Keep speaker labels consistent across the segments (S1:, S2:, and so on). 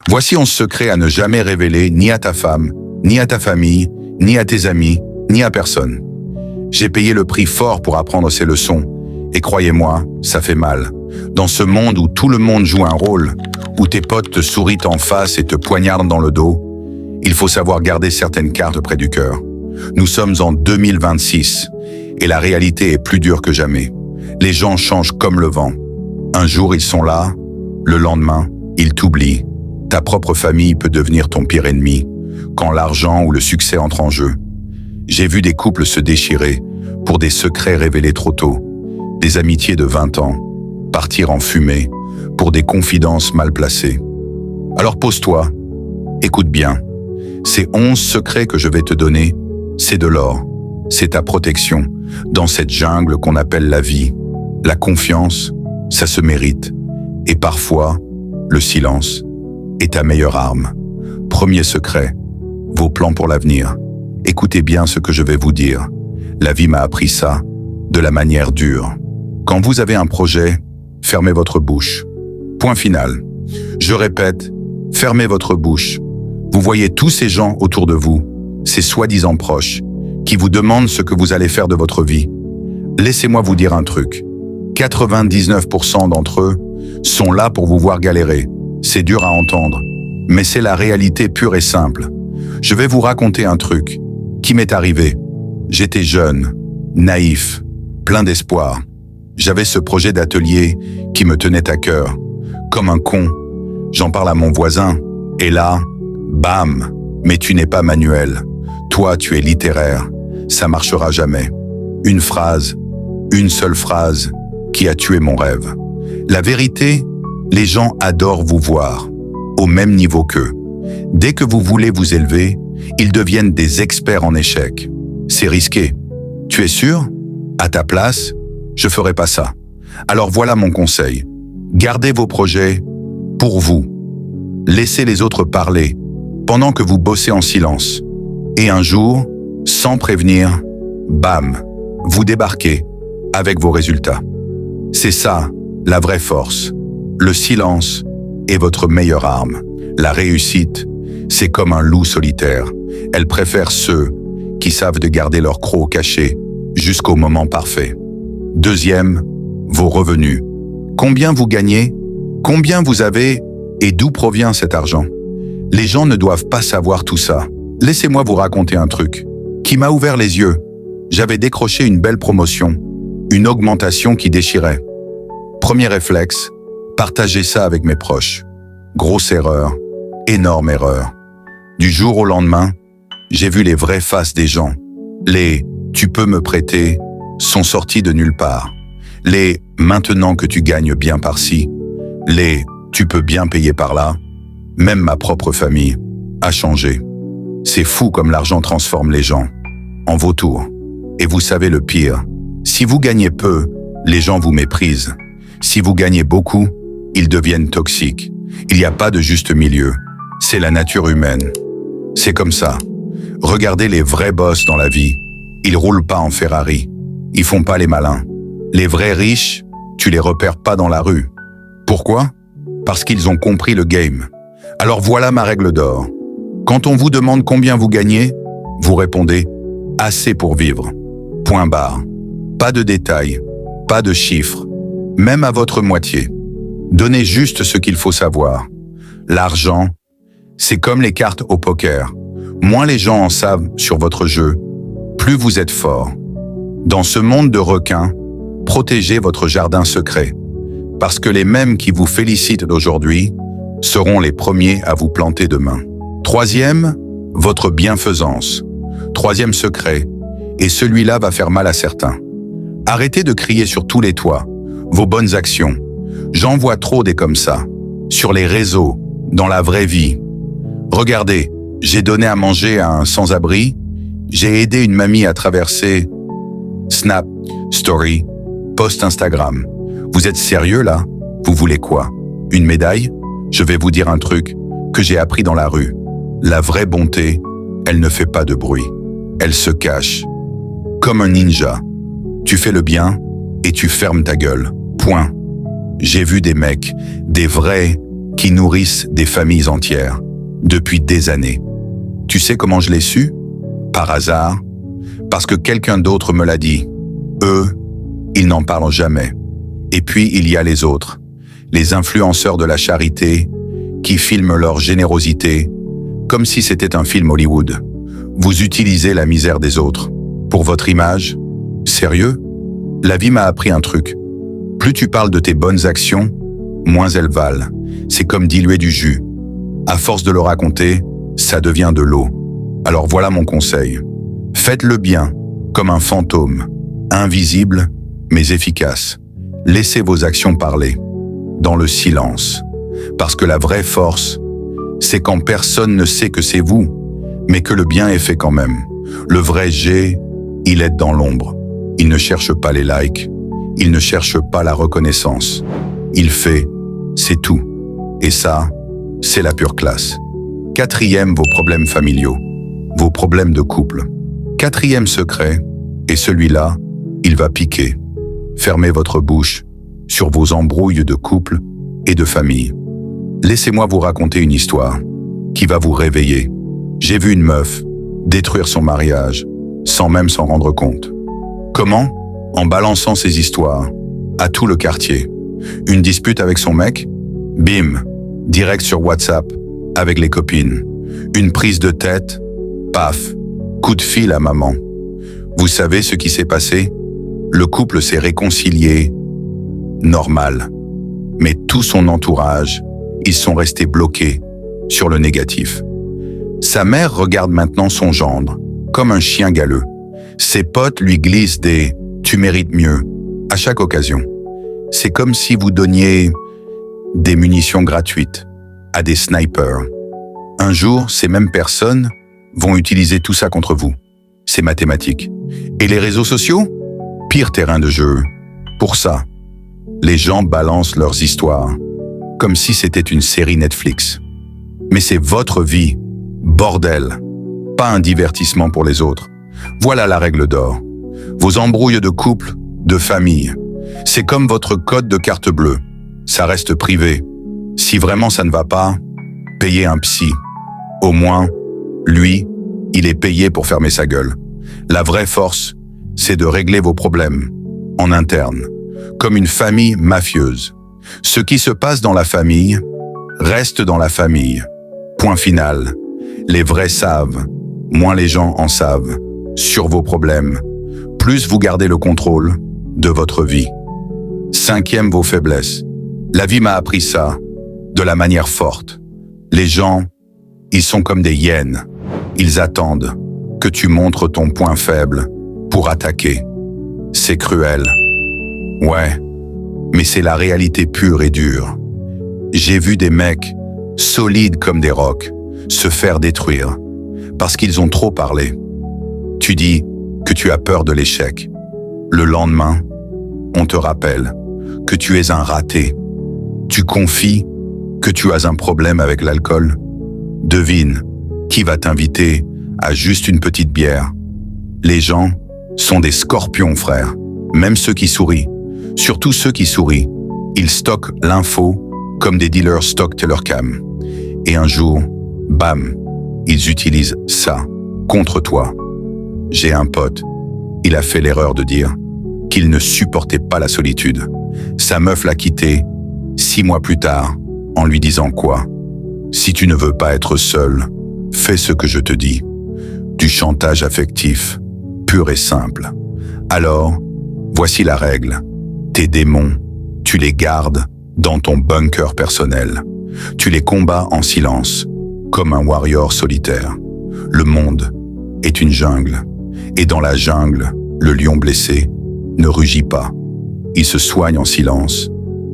S1: Voici 11 secrets à ne jamais révéler ni à ta femme, ni à ta famille, ni à tes amis, ni à personne. J'ai payé le prix fort pour apprendre ces leçons, et croyez-moi, ça fait mal. Dans ce monde où tout le monde joue un rôle, où tes potes te sourient en face et te poignardent dans le dos, il faut savoir garder certaines cartes près du cœur. Nous sommes en 2026, et la réalité est plus dure que jamais. Les gens changent comme le vent. Un jour, ils sont là, le lendemain, ils t'oublient. Ta propre famille peut devenir ton pire ennemi, quand l'argent ou le succès entrent en jeu. J'ai vu des couples se déchirer pour des secrets révélés trop tôt, des amitiés de 20 ans, partir en fumée pour des confidences mal placées. Alors pose-toi, écoute bien. Ces 11 secrets que je vais te donner, c'est de l'or, c'est ta protection dans cette jungle qu'on appelle la vie. La confiance, ça se mérite. Et parfois, le silence est ta meilleure arme. Premier secret, vos plans pour l'avenir. Écoutez bien ce que je vais vous dire. La vie m'a appris ça de la manière dure. Quand vous avez un projet, fermez votre bouche. Point final. Je répète, fermez votre bouche. Vous voyez tous ces gens autour de vous, ces soi-disant proches, qui vous demandent ce que vous allez faire de votre vie. Laissez-moi vous dire un truc. 99% d'entre eux sont là pour vous voir galérer. C'est dur à entendre, mais c'est la réalité pure et simple. Je vais vous raconter un truc qui m'est arrivé. J'étais jeune, naïf, plein d'espoir. J'avais ce projet d'atelier qui me tenait à cœur. Comme un con, j'en parle à mon voisin, et là, bam, mais tu n'es pas manuel. Toi, tu es littéraire. Ça marchera jamais. Une phrase, une seule phrase, qui a tué mon rêve. La vérité, les gens adorent vous voir, au même niveau qu'eux. Dès que vous voulez vous élever, ils deviennent des experts en échecs. C'est risqué. Tu es sûr? À ta place, je ferai pas ça. Alors voilà mon conseil. Gardez vos projets pour vous. Laissez les autres parler pendant que vous bossez en silence. Et un jour, sans prévenir, bam, vous débarquez avec vos résultats. C'est ça, la vraie force. Le silence est votre meilleure arme. La réussite, c'est comme un loup solitaire. Elle préfère ceux qui savent de garder leur croc caché jusqu'au moment parfait. Deuxième, vos revenus. Combien vous gagnez? Combien vous avez? Et d'où provient cet argent? Les gens ne doivent pas savoir tout ça. Laissez-moi vous raconter un truc qui m'a ouvert les yeux. J'avais décroché une belle promotion, une augmentation qui déchirait. Premier réflexe, partager ça avec mes proches. Grosse erreur, énorme erreur. Du jour au lendemain, j'ai vu les vraies faces des gens. Les « tu peux me prêter » sont sortis de nulle part. Les « maintenant que tu gagnes bien par-ci », les « tu peux bien payer par-là », même ma propre famille a changé. C'est fou comme l'argent transforme les gens en vautours. Et vous savez le pire, si vous gagnez peu, les gens vous méprisent. Si vous gagnez beaucoup, ils deviennent toxiques. Il n'y a pas de juste milieu. C'est la nature humaine. C'est comme ça. Regardez les vrais boss dans la vie. Ils roulent pas en Ferrari. Ils font pas les malins. Les vrais riches, tu les repères pas dans la rue. Pourquoi? Parce qu'ils ont compris le game. Alors voilà ma règle d'or. Quand on vous demande combien vous gagnez, vous répondez « assez pour vivre ». Point barre. Pas de détails, pas de chiffres, même à votre moitié. Donnez juste ce qu'il faut savoir. L'argent, c'est comme les cartes au poker. Moins les gens en savent sur votre jeu, plus vous êtes fort. Dans ce monde de requins, protégez votre jardin secret. Parce que les mêmes qui vous félicitent d'aujourd'hui seront les premiers à vous planter demain. Troisième, votre bienfaisance. Troisième secret, et celui-là va faire mal à certains. Arrêtez de crier sur tous les toits vos bonnes actions. J'en vois trop des comme ça, sur les réseaux, dans la vraie vie. Regardez, j'ai donné à manger à un sans-abri, j'ai aidé une mamie à traverser Snap, Story, Post Instagram. Vous êtes sérieux là? Vous voulez quoi? Une médaille? Je vais vous dire un truc que j'ai appris dans la rue. La vraie bonté, elle ne fait pas de bruit. Elle se cache. Comme un ninja. Tu fais le bien et tu fermes ta gueule. Point. J'ai vu des mecs, des vrais, qui nourrissent des familles entières, depuis des années. Tu sais comment je l'ai su? Par hasard? Parce que quelqu'un d'autre me l'a dit. Eux, ils n'en parlent jamais. Et puis il y a les autres, les influenceurs de la charité, qui filment leur générosité, comme si c'était un film Hollywood. Vous utilisez la misère des autres. Pour votre image? Sérieux? La vie m'a appris un truc. Plus tu parles de tes bonnes actions, moins elles valent. C'est comme diluer du jus. À force de le raconter, ça devient de l'eau. Alors voilà mon conseil. Faites le bien, comme un fantôme, invisible, mais efficace. Laissez vos actions parler, dans le silence. Parce que la vraie force, c'est quand personne ne sait que c'est vous, mais que le bien est fait quand même. Le vrai G, il est dans l'ombre. Il ne cherche pas les likes, il ne cherche pas la reconnaissance. Il fait, c'est tout. Et ça, c'est la pure classe. 4e, vos problèmes familiaux, vos problèmes de couple. 4e secret, et celui-là, il va piquer. Fermez votre bouche sur vos embrouilles de couple et de famille. Laissez-moi vous raconter une histoire qui va vous réveiller. J'ai vu une meuf détruire son mariage sans même s'en rendre compte. Comment? En balançant ses histoires à tout le quartier. Une dispute avec son mec? Bim, direct sur WhatsApp avec les copines. Une prise de tête? Paf, coup de fil à maman. Vous savez ce qui s'est passé? Le couple s'est réconcilié, normal. Mais tout son entourage, ils sont restés bloqués sur le négatif. Sa mère regarde maintenant son gendre comme un chien galeux. Ses potes lui glissent des « tu mérites mieux » à chaque occasion. C'est comme si vous donniez des munitions gratuites à des snipers. Un jour, ces mêmes personnes vont utiliser tout ça contre vous. C'est mathématique. Et les réseaux sociaux? Pire terrain de jeu. Pour ça, les gens balancent leurs histoires comme si c'était une série Netflix. Mais c'est votre vie, bordel, pas un divertissement pour les autres. Voilà la règle d'or. Vos embrouilles de couple, de famille, c'est comme votre code de carte bleue. Ça reste privé. Si vraiment ça ne va pas, payez un psy. Au moins, lui, il est payé pour fermer sa gueule. La vraie force, c'est de régler vos problèmes en interne, comme une famille mafieuse. Ce qui se passe dans la famille reste dans la famille. Point final. Les vrais savent, moins les gens en savent, sur vos problèmes. Plus vous gardez le contrôle de votre vie. 5e, vos faiblesses. La vie m'a appris ça de la manière forte. Les gens, ils sont comme des hyènes. Ils attendent que tu montres ton point faible pour attaquer. C'est cruel. Ouais, mais c'est la réalité pure et dure. J'ai vu des mecs solides comme des rocs se faire détruire parce qu'ils ont trop parlé. Tu dis que tu as peur de l'échec. Le lendemain, on te rappelle que tu es un raté. Tu confies que tu as un problème avec l'alcool. Devine qui va t'inviter à juste une petite bière. Les gens sont des scorpions, frère. Même ceux qui sourient. Surtout ceux qui sourient. Ils stockent l'info comme des dealers stockent Tellercam. Et un jour, bam, ils utilisent ça contre toi. J'ai un pote. Il a fait l'erreur de dire qu'il ne supportait pas la solitude. Sa meuf l'a quitté 6 mois plus tard en lui disant quoi? Si tu ne veux pas être seul, fais ce que je te dis. Du chantage affectif, pur et simple. Alors, voici la règle. Tes démons, tu les gardes dans ton bunker personnel. Tu les combats en silence, comme un warrior solitaire. Le monde est une jungle. Et dans la jungle, le lion blessé ne rugit pas. Il se soigne en silence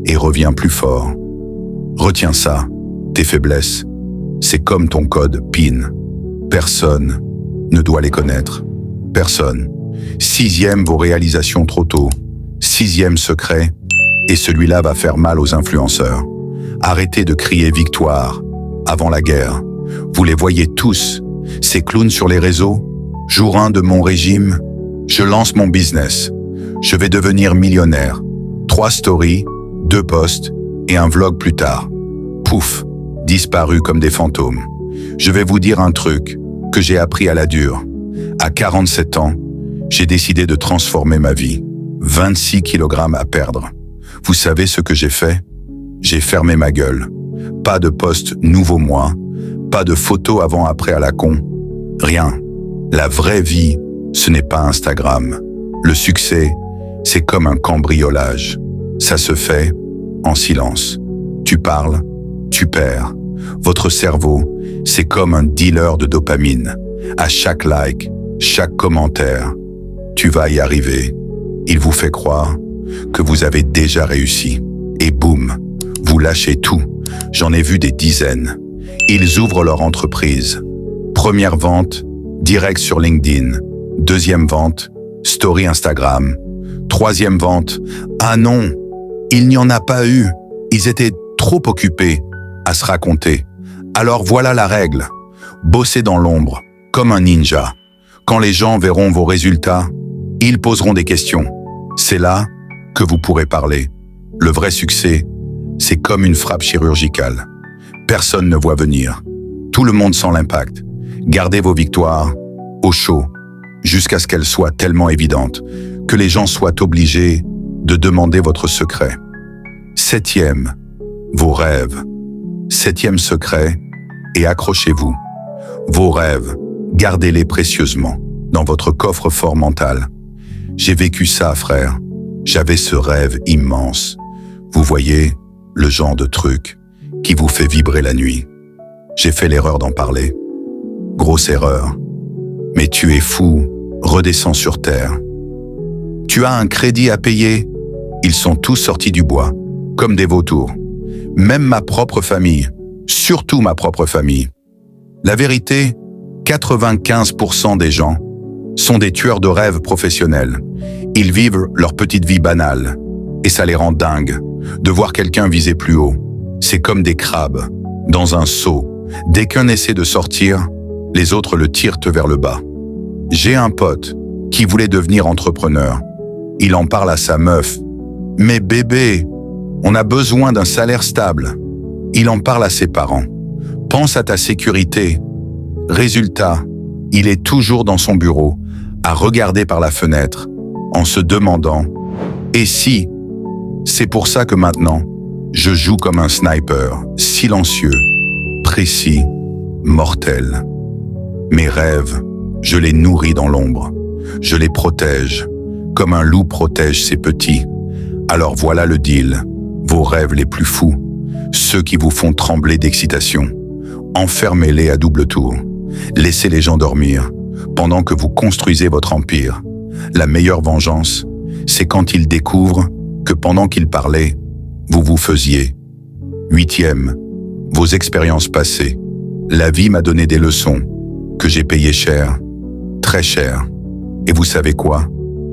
S1: et revient plus fort. Retiens ça, tes faiblesses, c'est comme ton code PIN. Personne ne doit les connaître. Personne. 6e, vos réalisations trop tôt. 6e secret, et celui-là va faire mal aux influenceurs. Arrêtez de crier victoire avant la guerre. Vous les voyez tous, ces clowns sur les réseaux. Jour 1 de mon régime, je lance mon business. Je vais devenir millionnaire. 3 stories, 2 posts et un vlog plus tard. Pouf, disparus comme des fantômes. Je vais vous dire un truc que j'ai appris à la dure. À 47 ans, j'ai décidé de transformer ma vie. 26 kilogrammes à perdre. Vous savez ce que j'ai fait? J'ai fermé ma gueule. Pas de post nouveau moi, pas de photos avant-après à la con. Rien. La vraie vie, ce n'est pas Instagram. Le succès, c'est comme un cambriolage. Ça se fait en silence. Tu parles, tu perds. Votre cerveau, c'est comme un dealer de dopamine. À chaque like, chaque commentaire, tu vas y arriver. Il vous fait croire que vous avez déjà réussi. Et boum, vous lâchez tout. J'en ai vu des dizaines. Ils ouvrent leur entreprise. Première vente, direct sur LinkedIn. Deuxième vente, story Instagram. Troisième vente, ah non, il n'y en a pas eu. Ils étaient trop occupés à se raconter. Alors voilà la règle. Bossez dans l'ombre, comme un ninja. Quand les gens verront vos résultats, ils poseront des questions. C'est là que vous pourrez parler. Le vrai succès, c'est comme une frappe chirurgicale. Personne ne voit venir. Tout le monde sent l'impact. Gardez vos victoires au chaud, jusqu'à ce qu'elles soient tellement évidentes que les gens soient obligés de demander votre secret. Septième, vos rêves. Septième secret, et accrochez-vous. Vos rêves, gardez-les précieusement dans votre coffre-fort mental. J'ai vécu ça, frère. J'avais ce rêve immense. Vous voyez, le genre de truc qui vous fait vibrer la nuit. J'ai fait l'erreur d'en parler. Grosse erreur. Mais tu es fou, redescends sur terre. Tu as un crédit à payer. Ils sont tous sortis du bois, comme des vautours. Même ma propre famille, surtout ma propre famille. La vérité, 95% des gens sont des tueurs de rêves professionnels. Ils vivent leur petite vie banale. Et ça les rend dingues de voir quelqu'un viser plus haut. C'est comme des crabes dans un seau. Dès qu'un essaie de sortir, les autres le tirent vers le bas. J'ai un pote qui voulait devenir entrepreneur. Il en parle à sa meuf. « Mais bébé, on a besoin d'un salaire stable. » Il en parle à ses parents. « Pense à ta sécurité. » Résultat, il est toujours dans son bureau, à regarder par la fenêtre, en se demandant « Et si ?» C'est pour ça que maintenant, je joue comme un sniper, silencieux, précis, mortel. Mes rêves, je les nourris dans l'ombre. Je les protège, comme un loup protège ses petits. Alors voilà le deal, vos rêves les plus fous, ceux qui vous font trembler d'excitation. Enfermez-les à double tour. Laissez les gens dormir, pendant que vous construisez votre empire. La meilleure vengeance, c'est quand ils découvrent que pendant qu'ils parlaient, vous vous faisiez. Huitième, vos expériences passées. La vie m'a donné des leçons que j'ai payées cher, très cher. Et vous savez quoi?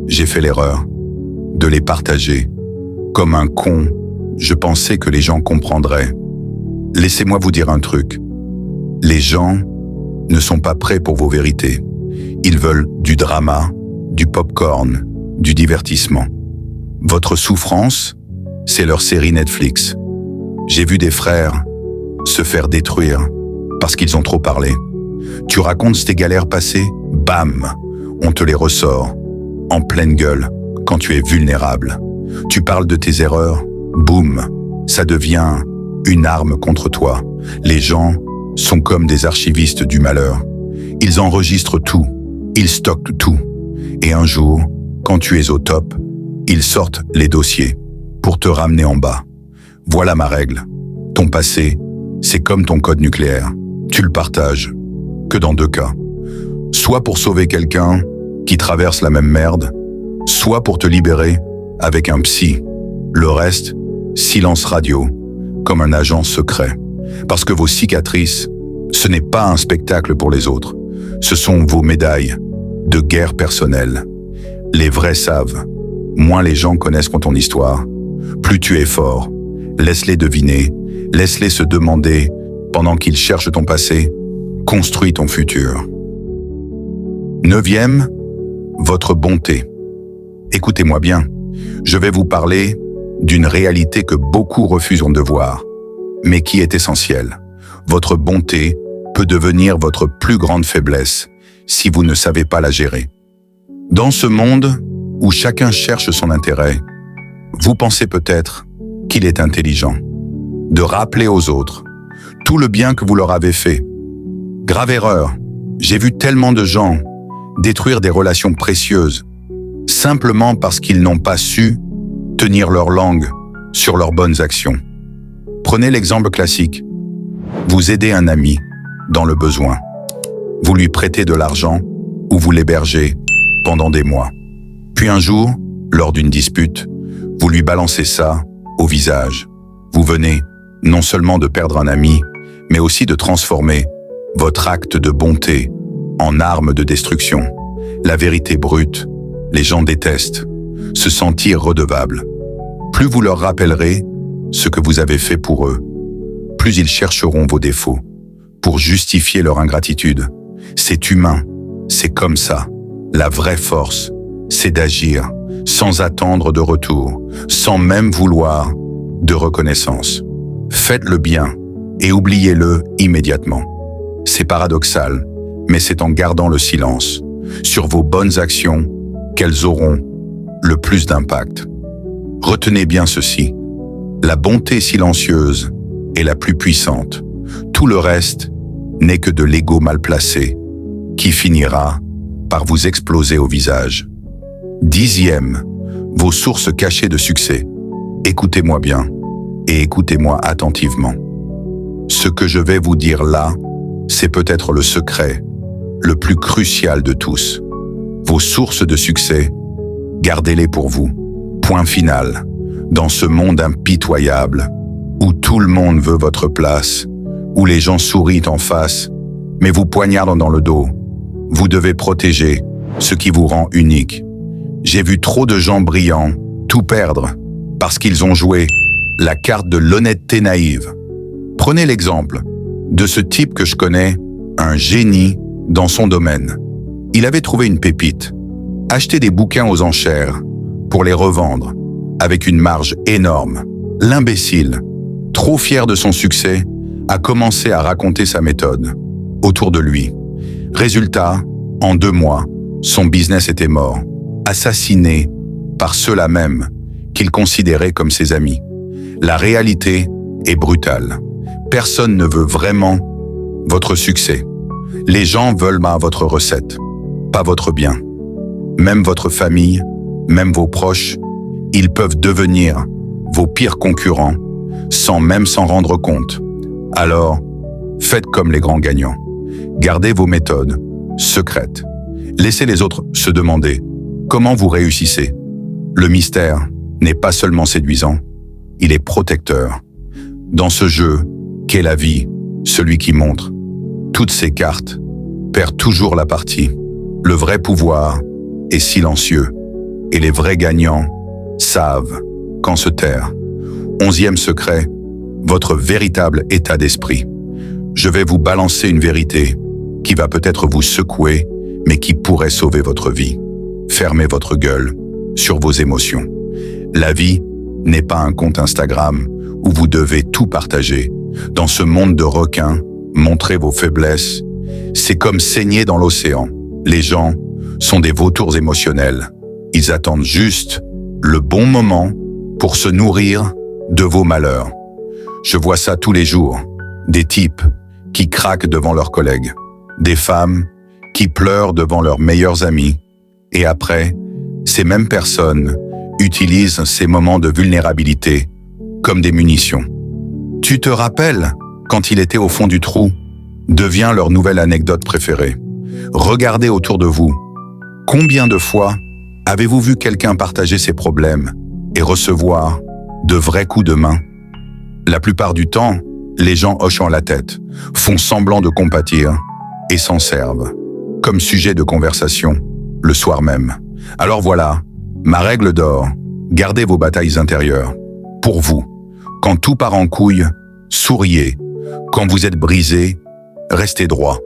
S1: J'ai fait l'erreur de les partager. Comme un con, je pensais que les gens comprendraient. Laissez-moi vous dire un truc. Les gens ne sont pas prêts pour vos vérités. Ils veulent du drama, du popcorn, du divertissement. Votre souffrance, c'est leur série Netflix. J'ai vu des frères se faire détruire parce qu'ils ont trop parlé. Tu racontes tes galères passées, bam, on te les ressort, en pleine gueule, quand tu es vulnérable. Tu parles de tes erreurs, boum, ça devient une arme contre toi. Les gens sont comme des archivistes du malheur. Ils enregistrent tout, ils stockent tout. Et un jour, quand tu es au top, ils sortent les dossiers pour te ramener en bas. Voilà ma règle. Ton passé, c'est comme ton code nucléaire. Tu le partages que dans deux cas. Soit pour sauver quelqu'un qui traverse la même merde, soit pour te libérer avec un psy. Le reste, silence radio, comme un agent secret. Parce que vos cicatrices, ce n'est pas un spectacle pour les autres. Ce sont vos médailles de guerre personnelle. Les vrais savent. Moins les gens connaissent ton histoire, plus tu es fort. Laisse-les deviner, laisse-les se demander, pendant qu'ils cherchent ton passé, construis ton futur. Neuvième, votre bonté. Écoutez-moi bien, je vais vous parler d'une réalité que beaucoup refusent de voir. mais qui est essentielle. Votre bonté peut devenir votre plus grande faiblesse si vous ne savez pas la gérer. Dans ce monde où chacun cherche son intérêt, vous pensez peut-être qu'il est intelligent de rappeler aux autres tout le bien que vous leur avez fait. Grave erreur, j'ai vu tellement de gens détruire des relations précieuses simplement parce qu'ils n'ont pas su tenir leur langue sur leurs bonnes actions. Prenez l'exemple classique. Vous aidez un ami dans le besoin. Vous lui prêtez de l'argent ou vous l'hébergez pendant des mois. Puis un jour, lors d'une dispute, vous lui balancez ça au visage. Vous venez non seulement de perdre un ami, mais aussi de transformer votre acte de bonté en arme de destruction. La vérité brute, les gens détestent se sentir redevables. Plus vous leur rappellerez ce que vous avez fait pour eux, plus ils chercheront vos défauts pour justifier leur ingratitude. C'est humain, c'est comme ça. La vraie force, c'est d'agir sans attendre de retour, sans même vouloir de reconnaissance. Faites le bien et oubliez-le immédiatement. C'est paradoxal, mais c'est en gardant le silence sur vos bonnes actions qu'elles auront le plus d'impact. Retenez bien ceci, la bonté silencieuse est la plus puissante. Tout le reste n'est que de l'ego mal placé, qui finira par vous exploser au visage. 10e, vos sources cachées de succès. Écoutez-moi bien et écoutez-moi attentivement. Ce que je vais vous dire là, c'est peut-être le secret le plus crucial de tous. Vos sources de succès, gardez-les pour vous. Point final. Dans ce monde impitoyable, où tout le monde veut votre place, où les gens sourient en face, mais vous poignardent dans le dos, vous devez protéger ce qui vous rend unique. J'ai vu trop de gens brillants tout perdre parce qu'ils ont joué la carte de l'honnêteté naïve. Prenez l'exemple de ce type que je connais, un génie dans son domaine. Il avait trouvé une pépite, acheté des bouquins aux enchères pour les revendre avec une marge énorme. L'imbécile, trop fier de son succès, a commencé à raconter sa méthode autour de lui. Résultat, en 2 mois, son business était mort, assassiné par ceux-là même qu'il considérait comme ses amis. La réalité est brutale. Personne ne veut vraiment votre succès. Les gens veulent votre recette, pas votre bien. Même votre famille, même vos proches, ils peuvent devenir vos pires concurrents sans même s'en rendre compte. Alors, faites comme les grands gagnants. Gardez vos méthodes secrètes. Laissez les autres se demander comment vous réussissez. Le mystère n'est pas seulement séduisant, il est protecteur. Dans ce jeu qu'est la vie, celui qui montre toutes ses cartes perd toujours la partie. Le vrai pouvoir est silencieux et les vrais gagnants savent quand se taire. 11e secret, votre véritable état d'esprit. Je vais vous balancer une vérité qui va peut-être vous secouer, mais qui pourrait sauver votre vie. Fermez votre gueule sur vos émotions. La vie n'est pas un compte Instagram où vous devez tout partager. Dans ce monde de requins, montrez vos faiblesses. C'est comme saigner dans l'océan. Les gens sont des vautours émotionnels. Ils attendent juste le bon moment pour se nourrir de vos malheurs. Je vois ça tous les jours. Des types qui craquent devant leurs collègues. Des femmes qui pleurent devant leurs meilleurs amis. Et après, ces mêmes personnes utilisent ces moments de vulnérabilité comme des munitions. Tu te rappelles quand il était au fond du trou? Devient leur nouvelle anecdote préférée. Regardez autour de vous. Combien de fois avez-vous vu quelqu'un partager ses problèmes et recevoir de vrais coups de main? La plupart du temps, les gens hochant la tête, font semblant de compatir et s'en servent comme sujet de conversation le soir même. Alors voilà, ma règle d'or, gardez vos batailles intérieures. Pour vous, quand tout part en couille, souriez. Quand vous êtes brisé, restez droit.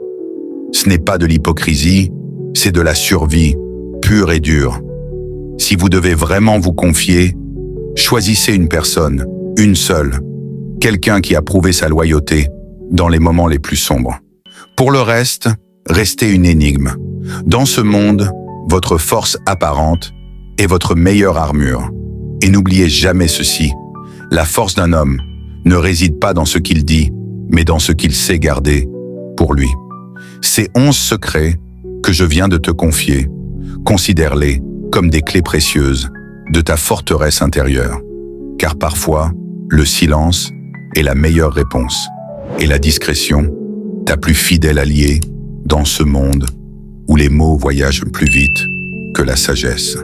S1: Ce n'est pas de l'hypocrisie, c'est de la survie, pure et dure. Si vous devez vraiment vous confier, choisissez une personne, une seule, quelqu'un qui a prouvé sa loyauté dans les moments les plus sombres. Pour le reste, restez une énigme. Dans ce monde, votre force apparente est votre meilleure armure. Et n'oubliez jamais ceci, la force d'un homme ne réside pas dans ce qu'il dit, mais dans ce qu'il sait garder pour lui. Ces 11 secrets que je viens de te confier, considère-les comme des clés précieuses de ta forteresse intérieure. Car parfois, le silence est la meilleure réponse, et la discrétion, ta plus fidèle alliée dans ce monde où les mots voyagent plus vite que la sagesse.